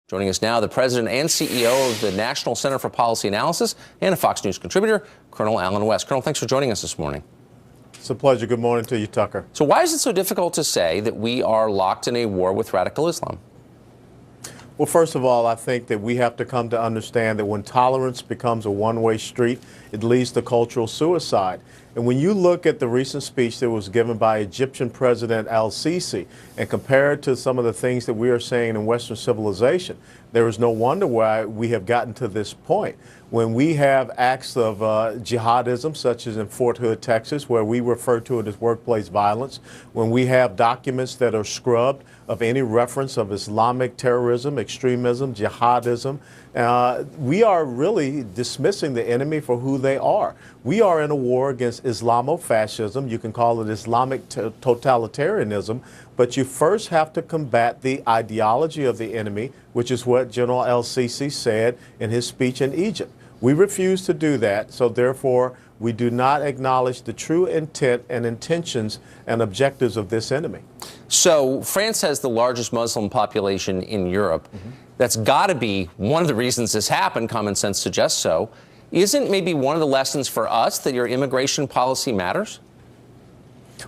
Joining us now, the president and CEO of the National Center for Policy Analysis and a Fox News contributor, Colonel Allen West. Colonel, thanks for joining us this morning. It's a pleasure. Good morning to you, Tucker. So why is it so difficult to say that we are locked in a war with radical Islam? Well, first of all, I think that we have to come to understand that when tolerance becomes a one-way street, it leads to cultural suicide. And when you look at the recent speech that was given by Egyptian President al-Sisi and compare it to some of the things that we are saying in Western civilization, there is no wonder why we have gotten to this point. When we have acts of jihadism, such as in Fort Hood, Texas, where we refer to it as workplace violence, when we have documents that are scrubbed of any reference of Islamic terrorism, extremism, jihadism, we are really dismissing the enemy for who they are. We are in a war against Islamofascism. You can call it Islamic totalitarianism, but you first have to combat the ideology of the enemy, which is what General al-Sisi said in his speech in Egypt. We refuse to do that, so therefore we do not acknowledge the true intent and intentions and objectives of this enemy. So France has the largest Muslim population in Europe. That's got to be one of the reasons this happened. Common sense suggests so. Isn't maybe one of the lessons for us that your immigration policy matters?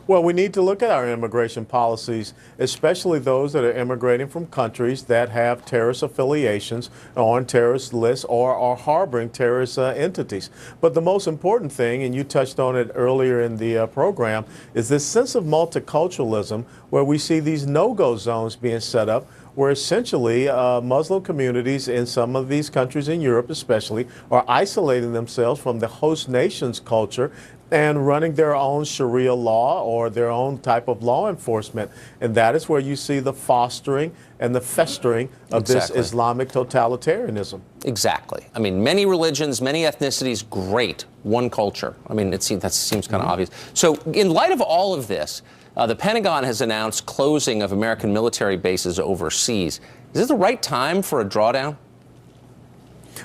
Well, we need to look at our immigration policies, especially those that are immigrating from countries that have terrorist affiliations, on terrorist lists, or are harboring terrorist entities. But the most important thing, and you touched on it earlier in the program, is this sense of multiculturalism where we see these no-go zones being set up, where essentially Muslim communities in some of these countries in Europe especially are isolating themselves from the host nation's culture and running their own Sharia law or their own type of law enforcement. And that is where you see the fostering and the festering of this Islamic totalitarianism. Exactly. I mean, many religions, many ethnicities, great. One culture. I mean, that seems kind of obvious. So in light of all of this, the Pentagon has announced closing of American military bases overseas. Is it the right time for a drawdown?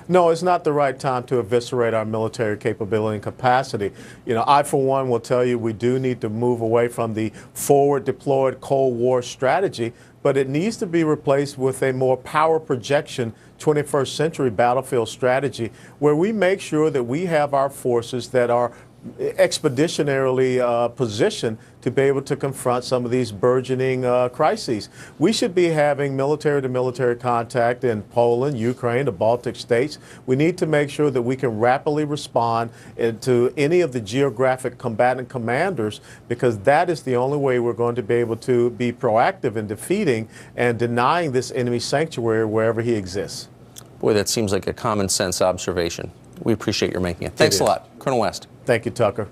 No, it's not the right time to eviscerate our military capability and capacity. You know, I, for one, will tell you we do need to move away from the forward deployed Cold War strategy, but it needs to be replaced with a more power projection 21st century battlefield strategy where we make sure that we have our forces that are expeditionarily positioned to be able to confront some of these burgeoning crises. We should be having military-to-military contact in Poland, Ukraine, the Baltic states. We need to make sure that we can rapidly respond to any of the geographic combatant commanders, because that is the only way we're going to be able to be proactive in defeating and denying this enemy sanctuary wherever he exists. Boy, that seems like a common sense observation. We appreciate your making it. Thanks a lot, Colonel West. Thank you, Tucker.